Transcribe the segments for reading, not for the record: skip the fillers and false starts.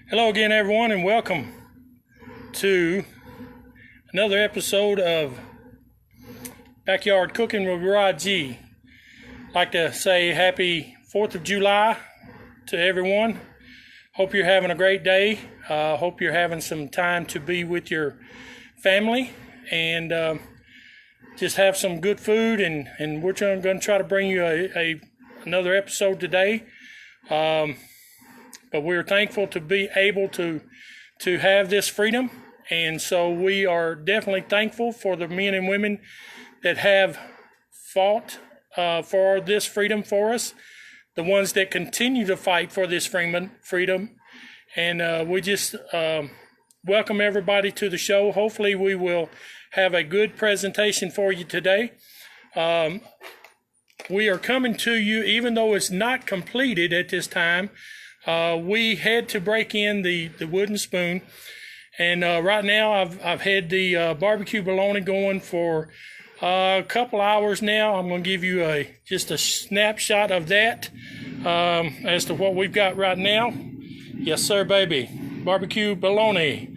Hello again, everyone, and welcome to another episode of Backyard Cooking with Rod G. I'd like to say happy 4th of July to everyone. Hope you're having a great day. Hope you're having some time to be with your family and just have some good food. And we're going to try to bring you another episode today. But we're thankful to be able to have this freedom. And so we are definitely thankful for the men and women that have fought for this freedom for us, the ones that continue to fight for this freedom. And we just welcome everybody to the show. Hopefully we will have a good presentation for you today. We are coming to you, even though it's not completed at this time. We had to break in the wooden spoon, and right now I've had the barbecue bologna going for a couple hours now. I'm going to give you just a snapshot of that as to what we've got right now. Yes, sir, baby. Barbecue bologna.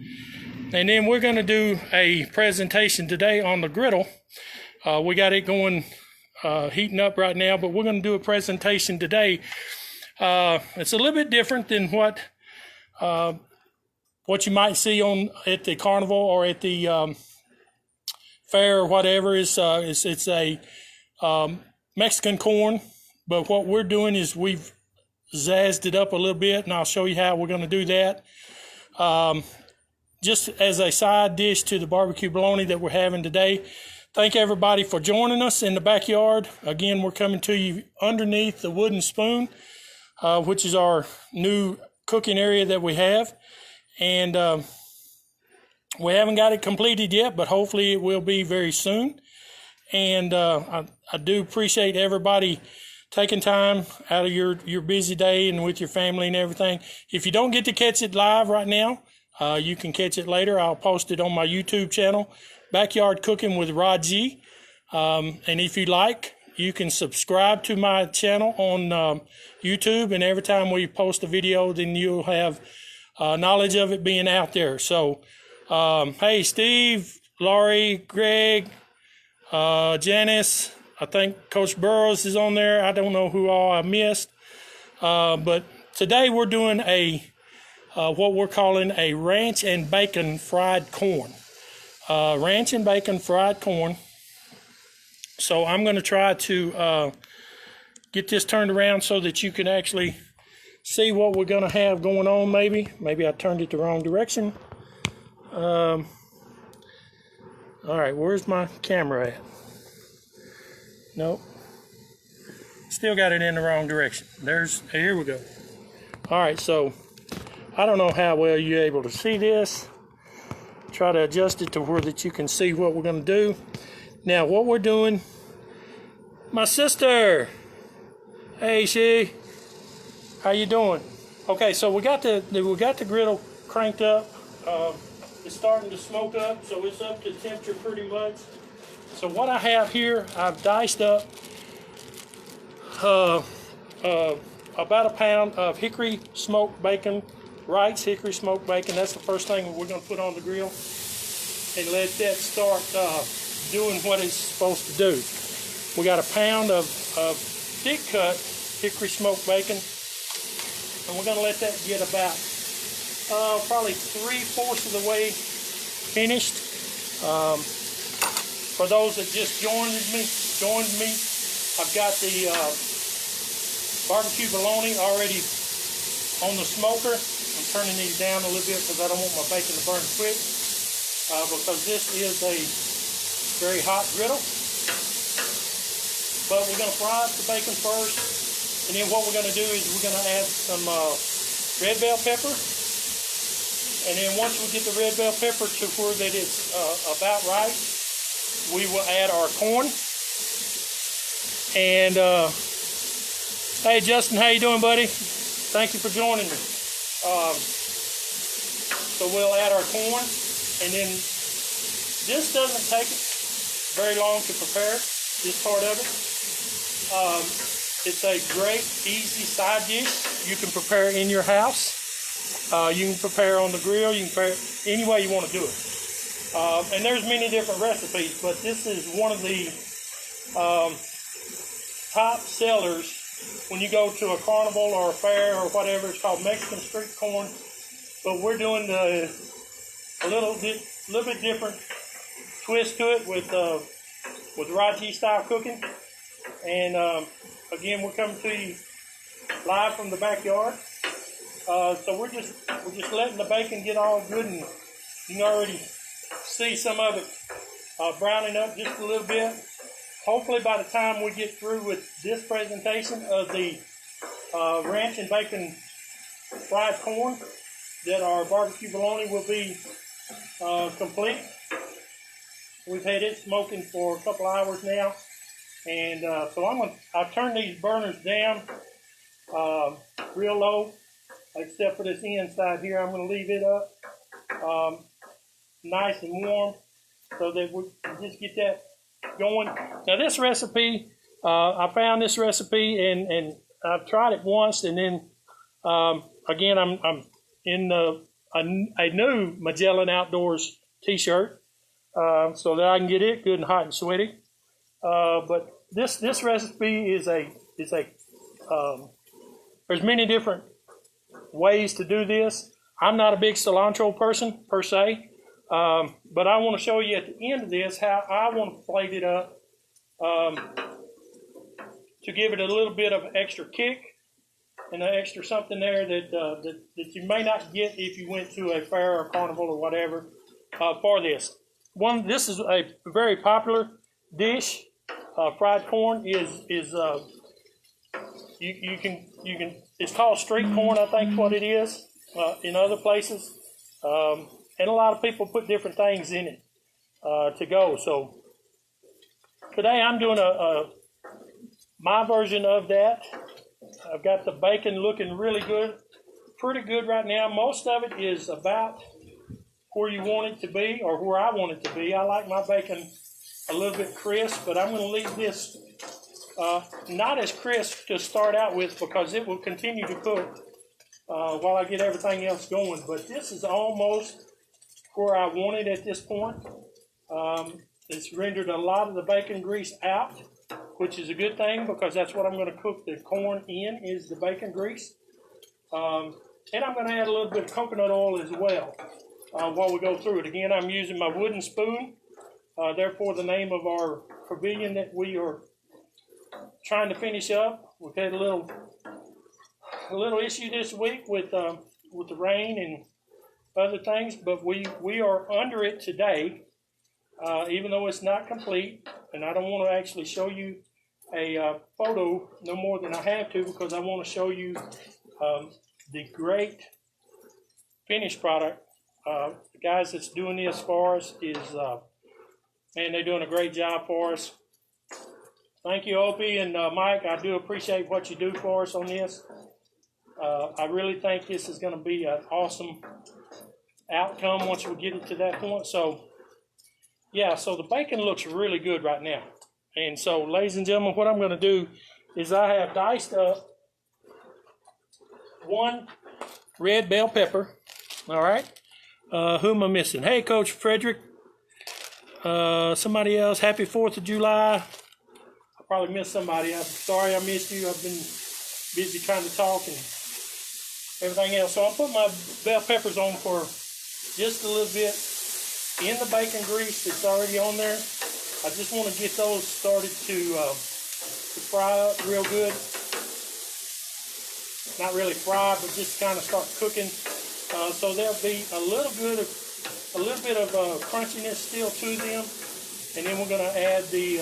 And then we're going to do a presentation today on the griddle. We got it going, heating up right now, but we're going to do a presentation today. It's a little bit different than what you might see at the carnival or at the fair or whatever. It's a Mexican corn, but what we're doing is we've zazzed it up a little bit, and I'll show you how we're going to do that. Just as a side dish to the barbecue bologna that we're having today. Thank everybody for joining us in the backyard. Again, we're coming to you underneath the wooden spoon, which is our new cooking area that we have. And we haven't got it completed yet, but hopefully it will be very soon. And I do appreciate everybody taking time out of your busy day and with your family and everything. If you don't get to catch it live right now, you can catch it later. I'll post it on my YouTube channel, Backyard Cooking with Rod G. And if you like, you can subscribe to my channel on YouTube, and every time we post a video, then you'll have knowledge of it being out there. So, hey, Steve, Laurie, Greg, Janice, I think Coach Burrows is on there. I don't know who all I missed. But today we're doing what we're calling a ranch and bacon fried corn. Ranch and bacon fried corn. So I'm going to try to get this turned around so that you can actually see what we're going to have going on. Maybe I turned it the wrong direction. All right, where's my camera at? Nope. Still got it in the wrong direction. Here we go. All right, so I don't know how well you're able to see this. Try to adjust it to where that you can see what we're going to do. Now, what we're doing, my sister, hey, she, how you doing? Okay, so we got the griddle cranked up. It's starting to smoke up, so it's up to temperature pretty much. So what I have here, I've diced up about a pound of hickory smoked bacon, Wright's hickory smoked bacon. That's the first thing we're going to put on the grill and let that start doing what it's supposed to do. We got a pound of thick cut hickory smoked bacon, and we're going to let that get about probably 3/4 of the way finished. For those that just joined me, I've got the barbecue bologna already on the smoker. I'm turning these down a little bit because I don't want my bacon to burn quick, because this is a very hot griddle. But we're going to fry up the bacon first, and then what we're going to do is we're going to add some red bell pepper, and then once we get the red bell pepper to where that it's about right, we will add our corn. And hey, Justin, how you doing, buddy? Thank you for joining me. So we'll add our corn, and then this doesn't take very long to prepare, this part of it. It's a great, easy side dish you can prepare in your house. You can prepare on the grill. You can prepare any way you want to do it. And there's many different recipes, but this is one of the top sellers when you go to a carnival or a fair or whatever. It's called Mexican street corn, but we're doing a little bit different twist to it with Raji style cooking. And again, we're coming to you live from the backyard. So we're just letting the bacon get all good, and you can already see some of it browning up just a little bit. Hopefully by the time we get through with this presentation of the ranch and bacon fried corn, that our barbecue bologna will be complete. We've had it smoking for a couple hours now, and so I'll turn these burners down real low, except for this inside here. I'm going to leave it up nice and warm so that we can just get that going. Now this recipe, I found this recipe and I've tried it once, and then again I'm in a new Magellan Outdoors t-shirt so that I can get it good and hot and sweaty. But this recipe is there's many different ways to do this. I'm not a big cilantro person per se, but I want to show you at the end of this how I want to plate it up to give it a little bit of extra kick and an extra something there that you may not get if you went to a fair or carnival or whatever for this. This is a very popular dish. Fried corn is you can it's called street corn, I think, what it is in other places, and a lot of people put different things in it to go. So today I'm doing my version of that. I've got the bacon looking really good, pretty good right now. Most of it is about where you want it to be, or where I want it to be. I like my bacon a little bit crisp, but I'm going to leave this not as crisp to start out with, because it will continue to cook while I get everything else going. But this is almost where I want it at this point. It's rendered a lot of the bacon grease out, which is a good thing, because that's what I'm going to cook the corn in, is the bacon grease. And I'm going to add a little bit of coconut oil as well while we go through it. Again, I'm using my wooden spoon, therefore the name of our pavilion that we are trying to finish up. We've had a little issue this week with the rain and other things, but we are under it today, even though it's not complete. And I don't want to actually show you a photo no more than I have to, because I want to show you the great finished product. The guys that's doing this for us is man, they're doing a great job for us. Thank you, Opie and Mike. I do appreciate what you do for us on this. I really think this is going to be an awesome outcome once we get it to that point. So, yeah, so the bacon looks really good right now. And so, ladies and gentlemen, what I'm going to do is I have diced up one red bell pepper. All right. Who am I missing? Hey, Coach Frederick. Somebody else. Happy 4th of July. I probably missed somebody. I'm sorry I missed you. I've been busy trying to talk and everything else. So I'll put my bell peppers on for just a little bit in the bacon grease that's already on there. I just want to get those started to fry up real good. Not really fry, but just kind of start cooking. So there'll be a little bit of crunchiness still to them, and then we're going to add the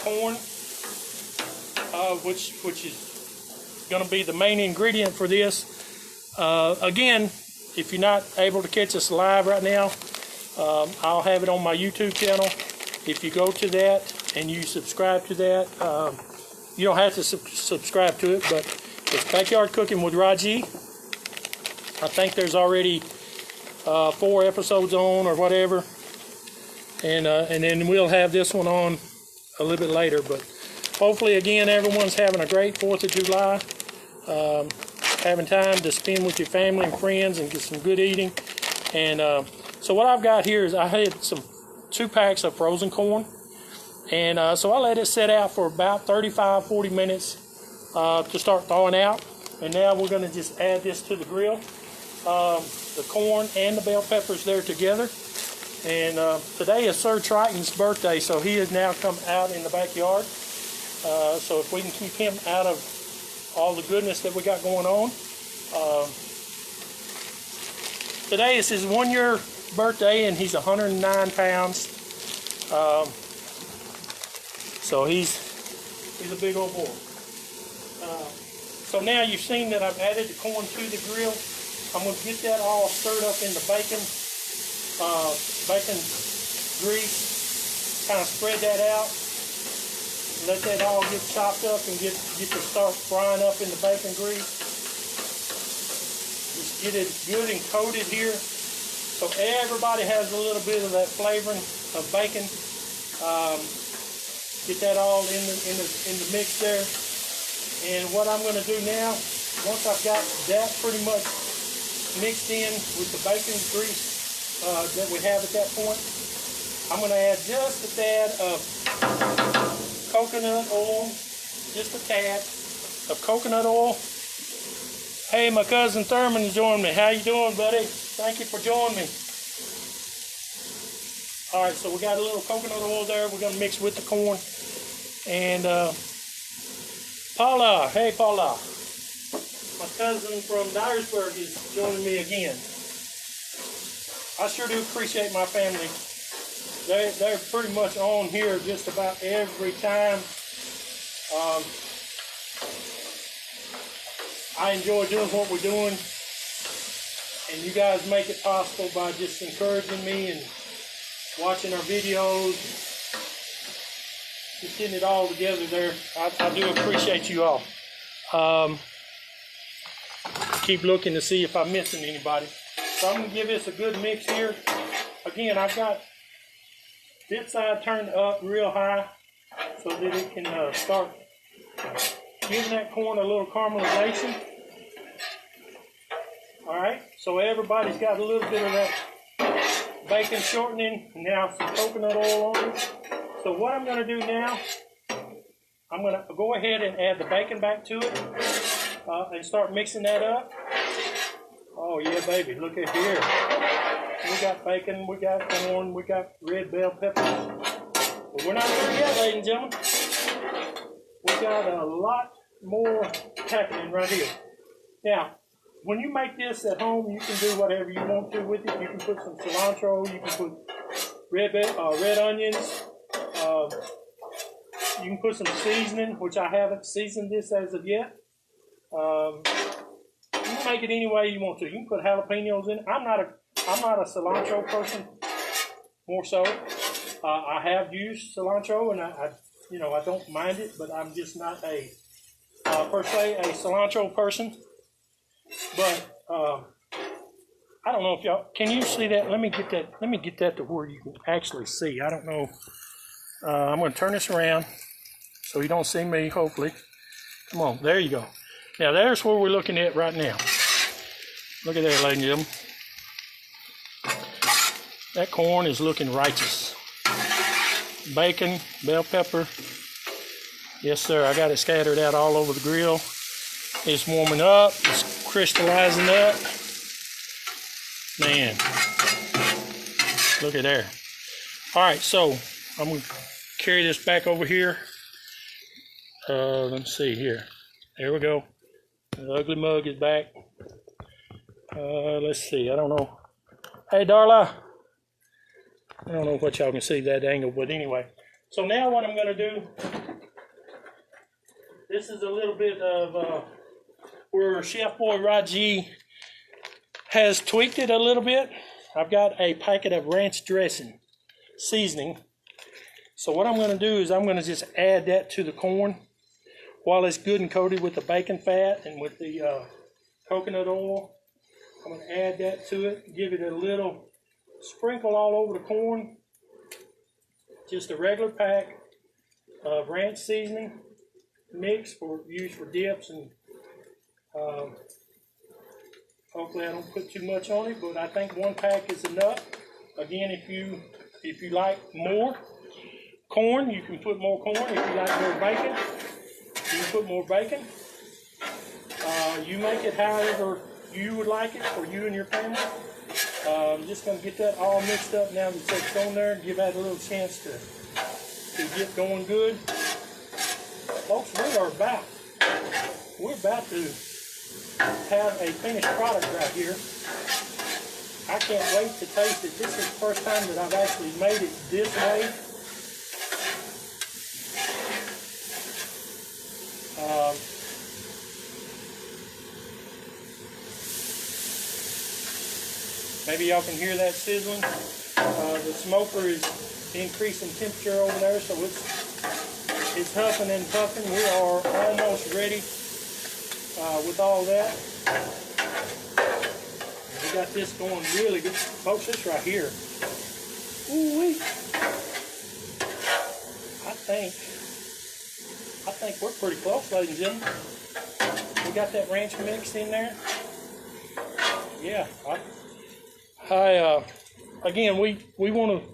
corn, which is going to be the main ingredient for this. Again, if you're not able to catch us live right now, I'll have it on my YouTube channel. If you go to that and you subscribe to that, you don't have to subscribe to it, but it's Backyard Cooking with Raji. I think there's already 4 episodes on or whatever, and then we'll have this one on a little bit later. But hopefully, again, everyone's having a great 4th of July. having time to spend with your family and friends and get some good eating. And so what I've got here is I had 2 packs of frozen corn. And so I let it set out for about 35-40 minutes to start thawing out. And now we're going to just add this to the grill. The corn and the bell peppers there together. And today is Sir Triton's birthday, so he has now come out in the backyard. So if we can keep him out of all the goodness that we got going on. Today is his 1-year birthday, and he's 109 pounds. So he's a big old boy. So now you've seen that I've added the corn to the grill. I'm going to get that all stirred up in the bacon grease. Kind of spread that out. Let that all get chopped up and get to start frying up in the bacon grease. Just get it good and coated here, so everybody has a little bit of that flavoring of bacon. Get that all in the mix there. And what I'm going to do now, once I've got that pretty much mixed in with the bacon grease that we have at that point, I'm going to add just a tad of coconut oil, just a tad of coconut oil. Hey, my cousin Thurman is joining me. How you doing, buddy? Thank you for joining me. All right, so we got a little coconut oil there. We're going to mix with the corn. And Paula, hey Paula, my cousin from Dyersburg is joining me again. I sure do appreciate my family. They're pretty much on here just about every time. I enjoy doing what we're doing, and you guys make it possible by just encouraging me and watching our videos, just getting it all together there. I do appreciate you all. Keep looking to see if I'm missing anybody. So I'm going to give this a good mix here. Again, I've got this side turned up real high so that it can start giving that corn a little caramelization. All right, so everybody's got a little bit of that bacon shortening, and now some coconut oil on it. So what I'm going to do now, I'm going to go ahead and add the bacon back to it and start mixing that up. Oh yeah, baby, look at here. We got bacon, we got corn, we got red bell peppers. But we're not there yet, ladies and gentlemen. We got a lot more happening right here. Now, when you make this at home, you can do whatever you want to with it. You can put some cilantro, you can put red onions, you can put some seasoning, which I haven't seasoned this as of yet. You can make it any way you want to. You can put jalapenos in it. I'm not a cilantro person, more so. I have used cilantro, and I don't mind it, but I'm just not a per se a cilantro person. But I don't know if y'all can you see that. Let me get that to where you can actually see. I don't know. I'm going to turn this around so you don't see me, hopefully. Come on, there you go. Now there's where we're looking at right now. Look at that, ladies and gentlemen. That corn is looking righteous. Bacon, bell pepper. Yes, sir. I got it scattered out all over the grill. It's warming up. It's crystallizing up. Man, look at there. All right, so I'm going to carry this back over here. Let's see here. There we go. The ugly mug is back. Let's see. I don't know. Hey, Darla. I don't know what y'all can see that angle, but anyway. So now what I'm going to do, this is a little bit of where Chef Boy Raji has tweaked it a little bit. I've got a packet of ranch dressing seasoning. So what I'm going to do is I'm going to just add that to the corn while it's good and coated with the bacon fat and with the coconut oil. I'm going to add that to it, give it a little sprinkle all over the corn. Just a regular pack of ranch seasoning mix used for dips and Hopefully I don't put too much on it, but I think 1 pack is enough. Again, if you like more corn, you can put more corn. If you like more bacon, you can put more bacon. You make it however you would like it for you and your family. I'm just going to get that all mixed up now that it's on there and give that a little chance to get going good. Folks, we're about to have a finished product right here. I can't wait to taste it. This is the first time that I've actually made it this way. Maybe y'all can hear that sizzling. The smoker is increasing temperature over there, so it's huffing and puffing. We are almost ready with all that. We got this going really good. Folks, this right here. Ooh-wee. I think we're pretty close, ladies and gentlemen. We got that ranch mixed in there. Yeah. Again, we want to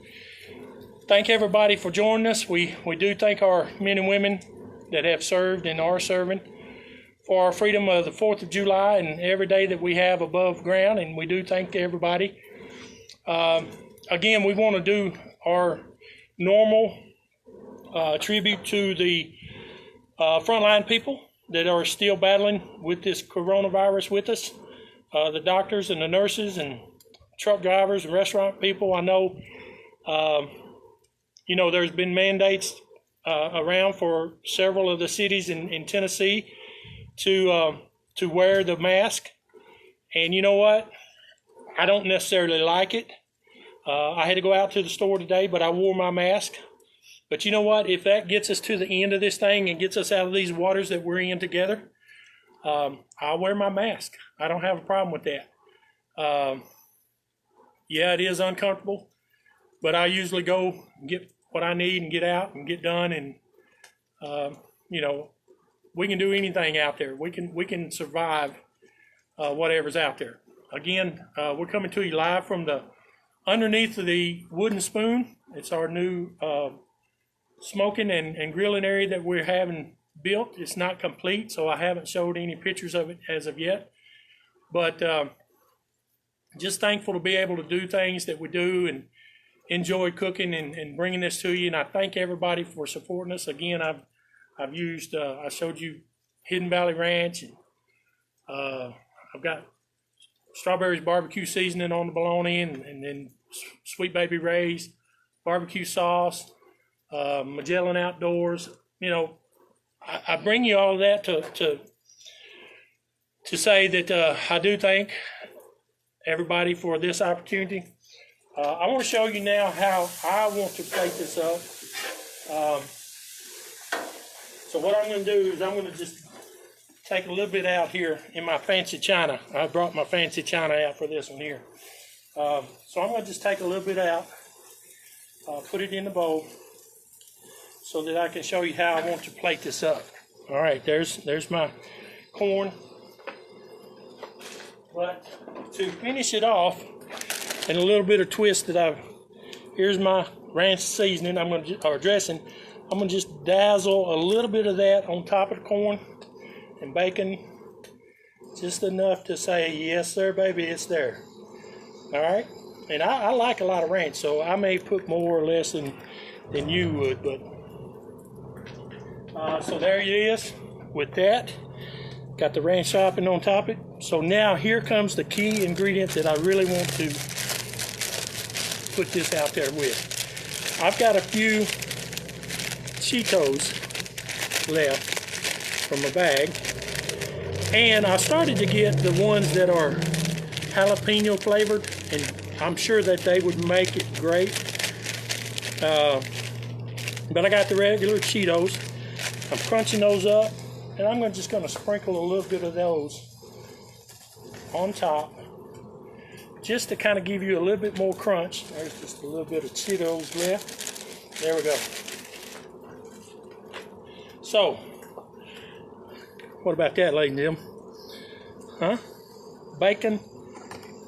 thank everybody for joining us. We do thank our men and women that have served and are serving for our freedom of the 4th of July and every day that we have above ground, and we do thank everybody. Again, we want to do our normal tribute to the frontline people that are still battling with this coronavirus with us, the doctors and the nurses and truck drivers and restaurant people. I know, there's been mandates around for several of the cities in Tennessee to wear the mask. And you know what? I don't necessarily like it. I had to go out to the store today, but I wore my mask. But you know what? If that gets us to the end of this thing and gets us out of these waters that we're in together, I'll wear my mask. I don't have a problem with that. Yeah, it is uncomfortable, but I usually go get what I need and get out and get done. And, we can do anything out there. We can survive whatever's out there. Again, we're coming to you live from underneath of the Wooden Spoon. It's our new smoking and grilling area that we're having built. It's not complete, so I haven't showed any pictures of it as of yet. But just thankful to be able to do things that we do and enjoy cooking and bringing this to you. And I thank everybody for supporting us. Again, I've used, I showed you Hidden Valley Ranch, and I've got Strawberries barbecue seasoning on the bologna, and then Sweet Baby Ray's barbecue sauce, Magellan Outdoors. I bring you all of that to say that I do thank everybody for this opportunity. I want to show you now how I want to plate this up. So what I'm going to do is I'm going to just take a little bit out here in my fancy china. I brought my fancy china out for this one here. So I'm going to just take a little bit out, put it in the bowl so that I can show you how I want to plate this up. All right, there's my corn. But to finish it off, and a little bit of twist here's my ranch seasoning, or dressing. I'm gonna just dazzle a little bit of that on top of the corn and bacon, just enough to say, yes sir, baby, it's there. All right, and I like a lot of ranch, so I may put more or less than you would, but so there it is with that. Got the ranch shopping on top of it. So now here comes the key ingredient that I really want to put this out there with. I've got a few Cheetos left from a bag, and I started to get the ones that are jalapeno flavored, and I'm sure that they would make it great. But I got the regular Cheetos. I'm crunching those up, and I'm just going to sprinkle a little bit of those on top, just to kind of give you a little bit more crunch. There's just a little bit of Cheetos left. There we go. So, what about that, ladies and gentlemen? Huh? bacon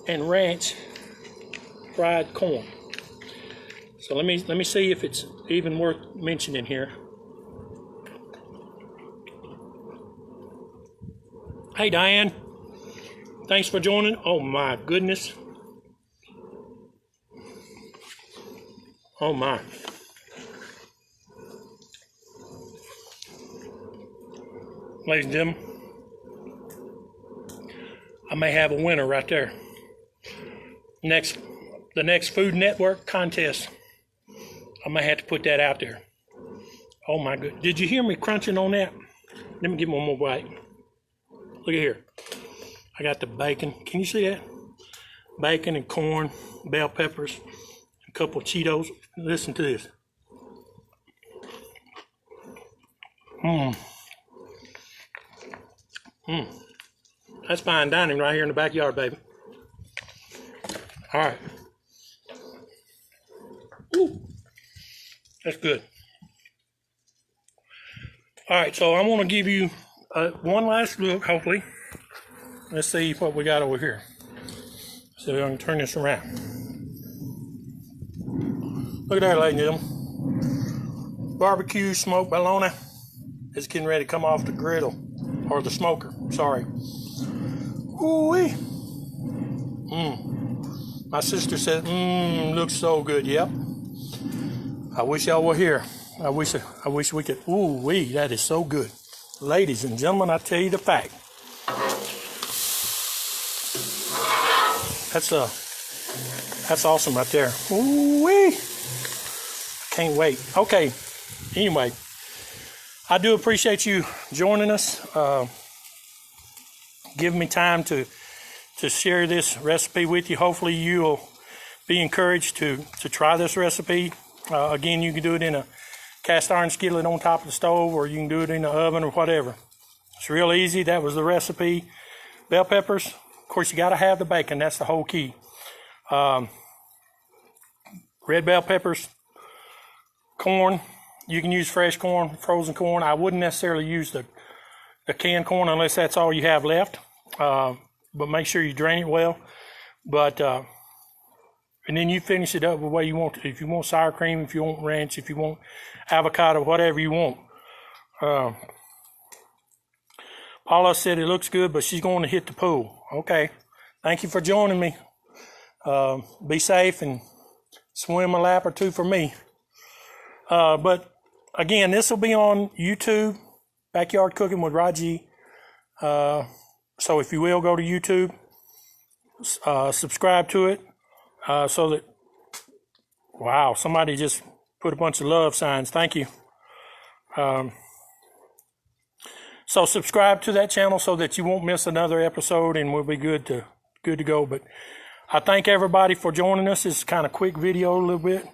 and ranch fried corn. So let me see if it's even worth mentioning here. Hey Diane, thanks for joining. Oh my goodness. Oh my. Ladies and gentlemen, I may have a winner right there. The next Food Network contest, I may have to put that out there. Oh my goodness. Did you hear me crunching on that? Let me give one more bite. Look at here. I got the bacon. Can you see that? Bacon and corn, bell peppers, a couple of Cheetos. Listen to this. That's fine dining right here in the backyard, baby. All right. Ooh, that's good. All right, so I want to give you one last look, hopefully. Let's see what we got over here. So I'm going to turn this around. Look at that, ladies and gentlemen. Barbecue smoked bologna is getting ready to come off the griddle, or the smoker, sorry. Ooh-wee. My sister said, looks so good. Yep. I wish y'all were here. I wish we could. Ooh-wee, that is so good. Ladies and gentlemen, I tell you the fact. That's awesome right there. Ooh-wee. Can't wait. Okay. Anyway, I do appreciate you joining us. Giving me time to share this recipe with you. Hopefully you'll be encouraged to try this recipe. Again, you can do it in a cast iron skillet on top of the stove, or you can do it in the oven or whatever. It's real easy. That was the recipe. Bell peppers. Of course, you got to have the bacon. That's the whole key. Red bell peppers. Corn. You can use fresh corn, frozen corn. I wouldn't necessarily use the canned corn unless that's all you have left. But make sure you drain it well. But and then you finish it up the way you want to. If you want sour cream, if you want ranch, if you want avocado, whatever you want. Paula said it looks good, but she's going to hit the pool. Okay. Thank you for joining me. Be safe and swim a lap or two for me. But again, this will be on YouTube, Backyard Cooking with Raji. So if you will, go to YouTube, subscribe to it, so that, wow, somebody just put a bunch of love signs. Thank you. So subscribe to that channel so that you won't miss another episode, and we'll be good to go. But I thank everybody for joining us. It's kind of quick video a little bit.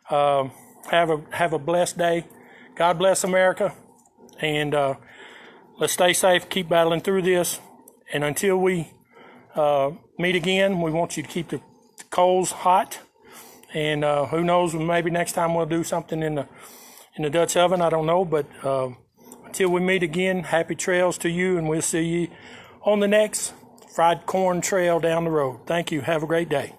Have a blessed day. God bless America, and let's stay safe, keep battling through this. And until we meet again, we want you to keep the coals hot. And who knows, maybe next time we'll do something in the Dutch oven. I don't know. But until we meet again, happy trails to you. And we'll see you on the next fried corn trail down the road. Thank you. Have a great day.